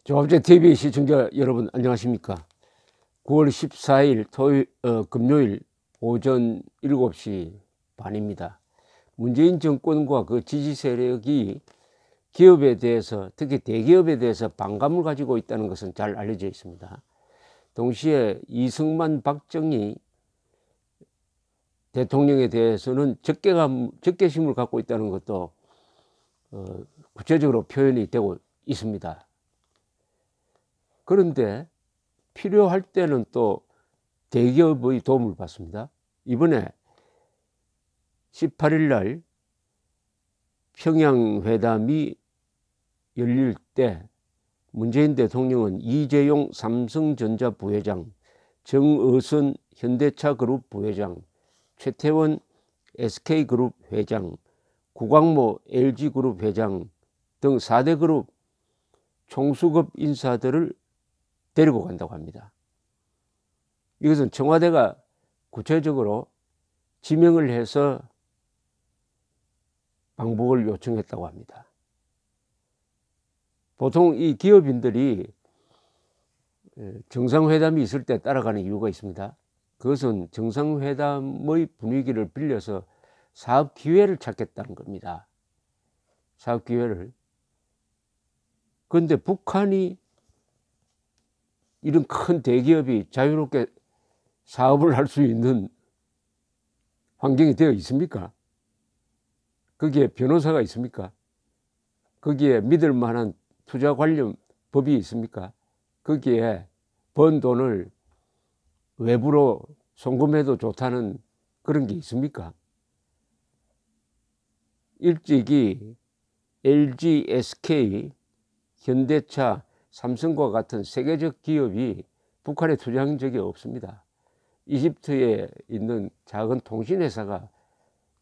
조합제TV 시청자 여러분 안녕하십니까. 9월 14일 금요일 오전 7시 반입니다. 문재인 정권과 그 지지 세력이 기업에 대해서, 특히 대기업에 대해서 반감을 가지고 있다는 것은 잘 알려져 있습니다. 동시에 이승만, 박정희 대통령에 대해서는 적개심을 갖고 있다는 것도 구체적으로 표현이 되고 있습니다. 그런데 필요할 때는 또 대기업의 도움을 받습니다. 이번에 18일 날 평양회담이 열릴 때 문재인 대통령은 이재용 삼성전자 부회장, 정의선 현대차그룹 부회장, 최태원 SK그룹 회장, 구광모 LG그룹 회장 등 4대 그룹 총수급 인사들을 데리고 간다고 합니다. 이것은 청와대가 구체적으로 지명을 해서 방북을 요청했다고 합니다. 보통 이 기업인들이 정상회담이 있을 때 따라가는 이유가 있습니다. 그것은 정상회담의 분위기를 빌려서 사업 기회를 찾겠다는 겁니다. 사업 기회를. 그런데 북한이 이런 큰 대기업이 자유롭게 사업을 할 수 있는 환경이 되어 있습니까? 거기에 변호사가 있습니까? 거기에 믿을 만한 투자 관련 법이 있습니까? 거기에 번 돈을 외부로 송금해도 좋다는 그런 게 있습니까? 일찍이 LG, SK, 현대차, 삼성과 같은 세계적 기업이 북한에 투자한 적이 없습니다. 이집트에 있는 작은 통신회사가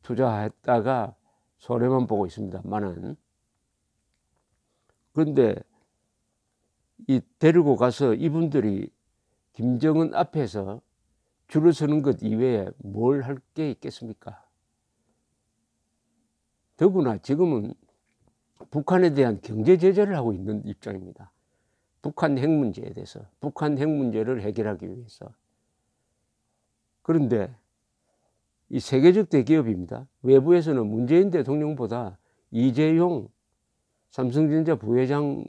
투자했다가 손해만 보고 있습니다만은, 그런데 이 데리고 가서 이분들이 김정은 앞에서 줄을 서는 것 이외에 뭘 할 게 있겠습니까? 더구나 지금은 북한에 대한 경제 제재를 하고 있는 입장입니다. 북한 핵 문제에 대해서, 북한 핵 문제를 해결하기 위해서. 그런데 이 세계적 대기업입니다. 외부에서는 문재인 대통령보다 이재용 삼성전자 부회장의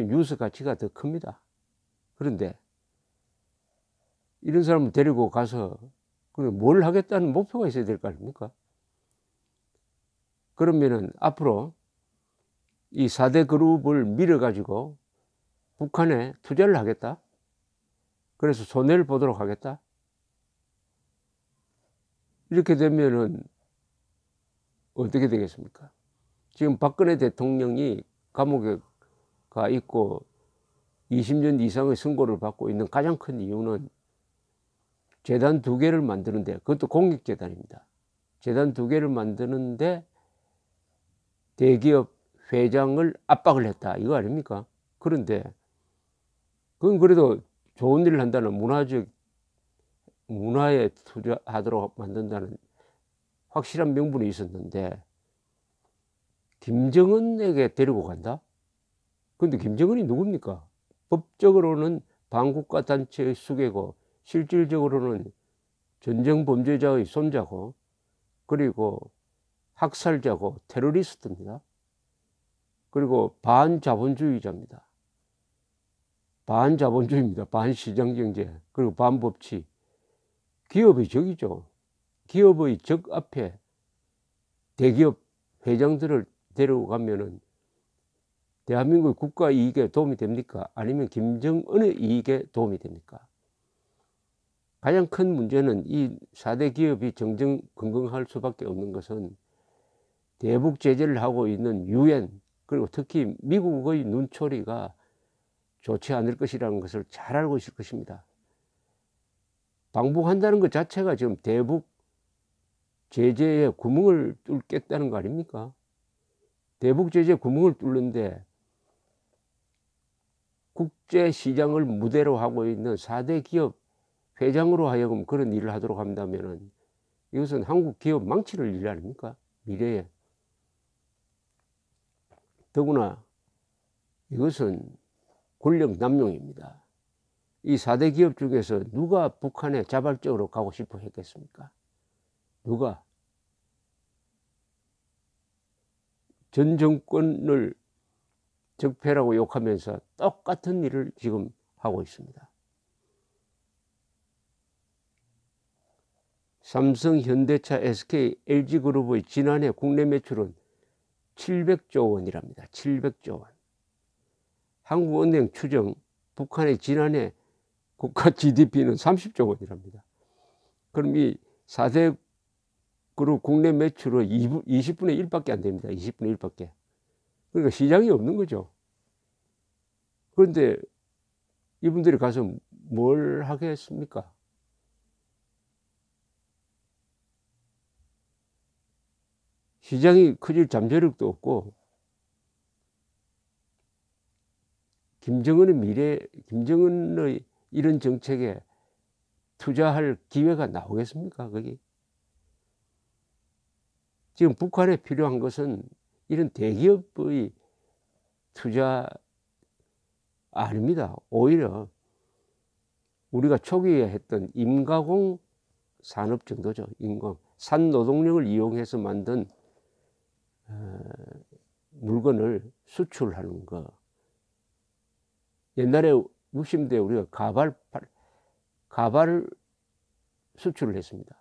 뉴스 가치가 더 큽니다. 그런데 이런 사람을 데리고 가서 뭘 하겠다는 목표가 있어야 될 거 아닙니까? 그러면은 앞으로 이 4대 그룹을 밀어가지고 북한에 투자를 하겠다? 그래서 손해를 보도록 하겠다? 이렇게 되면은 어떻게 되겠습니까? 지금 박근혜 대통령이 감옥에 가 있고 20년 이상의 선고를 받고 있는 가장 큰 이유는 재단 2개를 만드는데, 그것도 공익재단입니다. 재단 2개를 만드는데 대기업 회장을 압박을 했다, 이거 아닙니까? 그런데 그건 그래도 좋은 일을 한다는, 문화에 투자하도록 만든다는 확실한 명분이 있었는데 김정은에게 데리고 간다? 그런데 김정은이 누굽니까? 법적으로는 반국가 단체의 수괴고 실질적으로는 전쟁 범죄자의 손자고, 그리고 학살자고 테러리스트입니다. 그리고 반자본주의자입니다. 반자본주의입니다. 반시장경제, 그리고 반법치. 기업의 적이죠. 기업의 적 앞에 대기업 회장들을 데리고 가면은 대한민국 국가 이익에 도움이 됩니까? 아니면 김정은의 이익에 도움이 됩니까? 가장 큰 문제는 이 4대 기업이 정정건강할 수밖에 없는 것은 대북 제재를 하고 있는 유엔, 그리고 특히 미국의 눈초리가 좋지 않을 것이라는 것을 잘 알고 있을 것입니다. 방북한다는 것 자체가 지금 대북 제재에 구멍을 뚫겠다는 거 아닙니까? 대북 제재 구멍을 뚫는데 국제시장을 무대로 하고 있는 4대 기업 회장으로 하여금 그런 일을 하도록 한다면 이것은 한국 기업 망치를 일 아닙니까? 미래에. 더구나 이것은 권력 남용입니다. 이 4대 기업 중에서 누가 북한에 자발적으로 가고 싶어 했겠습니까? 누가? 전 정권을 적폐라고 욕하면서 똑같은 일을 지금 하고 있습니다. 삼성, 현대차, SK, LG그룹의 지난해 국내 매출은 700조 원이랍니다. 700조 원. 한국은행 추정 북한의 지난해 국가 GDP는 30조 원이랍니다. 그럼 이 4대 그룹 국내 매출은 20분의 1밖에 안 됩니다. 20분의 1밖에. 그러니까 시장이 없는 거죠. 그런데 이분들이 가서 뭘 하겠습니까? 시장이 커질 잠재력도 없고, 김정은의 이런 정책에 투자할 기회가 나오겠습니까? 거기. 지금 북한에 필요한 것은 이런 대기업의 투자 아닙니다. 오히려 우리가 초기에 했던 임가공 산업 정도죠. 산노동력을 이용해서 만든 물건을 수출하는 거. 옛날에 60년대 우리가 가발을 수출을 했습니다.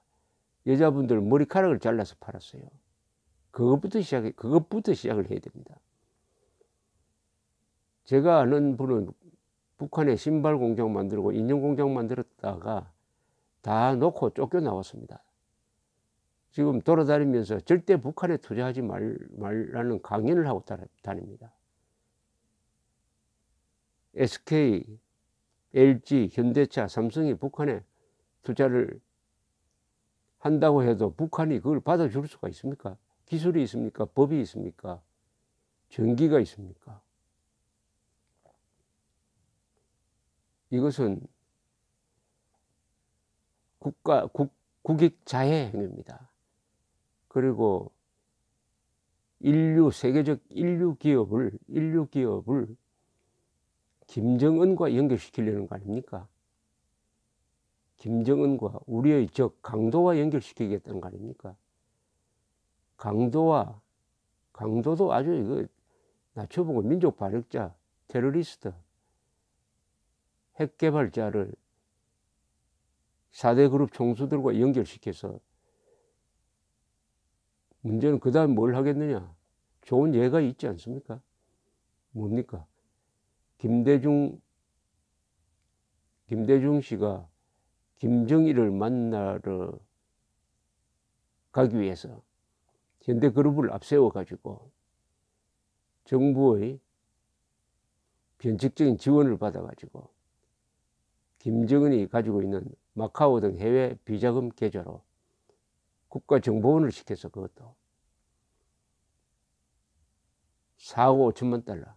여자분들 머리카락을 잘라서 팔았어요. 그것부터 시작을 해야 됩니다. 제가 아는 분은 북한에 신발 공장 만들고 인형 공장 만들었다가 다 놓고 쫓겨나왔습니다. 지금 돌아다니면서 절대 북한에 투자하지 말라는 강연을 하고 다닙니다. SK, LG, 현대차, 삼성이 북한에 투자를 한다고 해도 북한이 그걸 받아줄 수가 있습니까? 기술이 있습니까? 법이 있습니까? 전기가 있습니까? 이것은 국익 자해 행위입니다. 그리고 세계적 인류 기업을 김정은과 연결시키려는 거 아닙니까? 김정은과 우리의 적 강도와 연결시키겠다는 거 아닙니까? 강도도 아주 이거 낮춰보고 민족 반역자, 테러리스트, 핵 개발자를 4대 그룹 총수들과 연결시켜서 문제는 그 다음 뭘 하겠느냐? 좋은 예가 있지 않습니까? 뭡니까? 김대중 씨가 김정일을 만나러 가기 위해서 현대그룹을 앞세워 가지고 정부의 변칙적인 지원을 받아 가지고 김정은이 가지고 있는 마카오 등 해외 비자금 계좌로 국가정보원을 시켜서 그것도 4억 5천만 달러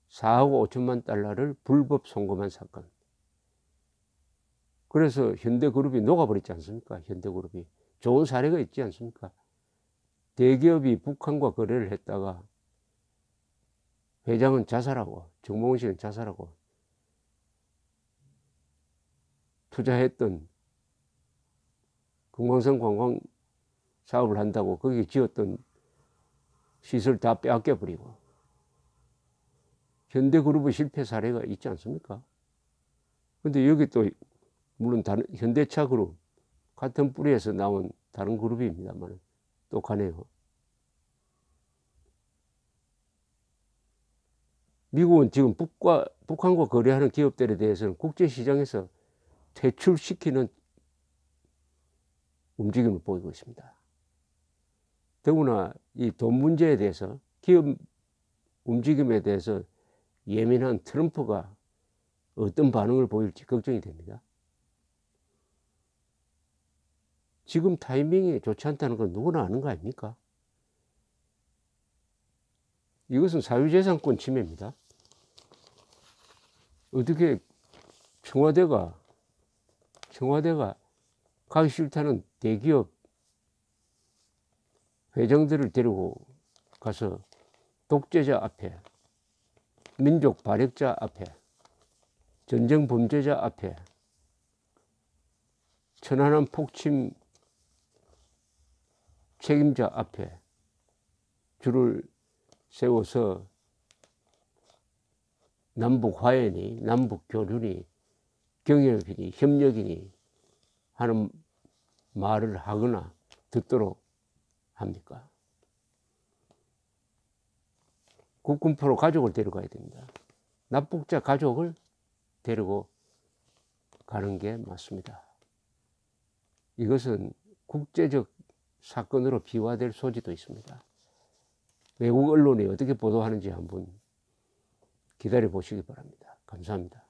4억 5천만 달러를 불법 송금한 사건. 그래서 현대그룹이 녹아버렸지 않습니까? 현대그룹이. 좋은 사례가 있지 않습니까? 대기업이 북한과 거래를 했다가 회장은 자살하고 정몽원 씨는 자살하고 투자했던 금강산 관광 사업을 한다고 거기 지었던 시설 다 빼앗겨버리고 현대그룹의 실패 사례가 있지 않습니까? 근데 여기 또 물론 다른 현대차 그룹 같은 뿌리에서 나온 다른 그룹입니다만 똑하네요. 미국은 지금 북한과 거래하는 기업들에 대해서는 국제시장에서 퇴출시키는 움직임을 보이고 있습니다. 더구나 이 돈 문제에 대해서 기업 움직임에 대해서 예민한 트럼프가 어떤 반응을 보일지 걱정이 됩니다. 지금 타이밍이 좋지 않다는 건 누구나 아는 거 아닙니까? 이것은 사유재산권 침해입니다. 어떻게 청와대가 가기 싫다는 대기업 회장들을 데리고 가서 독재자 앞에 민족 반역자 앞에, 전쟁 범죄자 앞에, 천안함 폭침 책임자 앞에 줄을 세워서 남북 화해니, 남북 교류니, 경협이니, 협력이니 하는 말을 하거나 듣도록 합니까? 국군포로 가족을 데려가야 됩니다. 납북자 가족을 데리고 가는 게 맞습니다. 이것은 국제적 사건으로 비화될 소지도 있습니다. 외국 언론이 어떻게 보도하는지 한번 기다려 보시기 바랍니다. 감사합니다.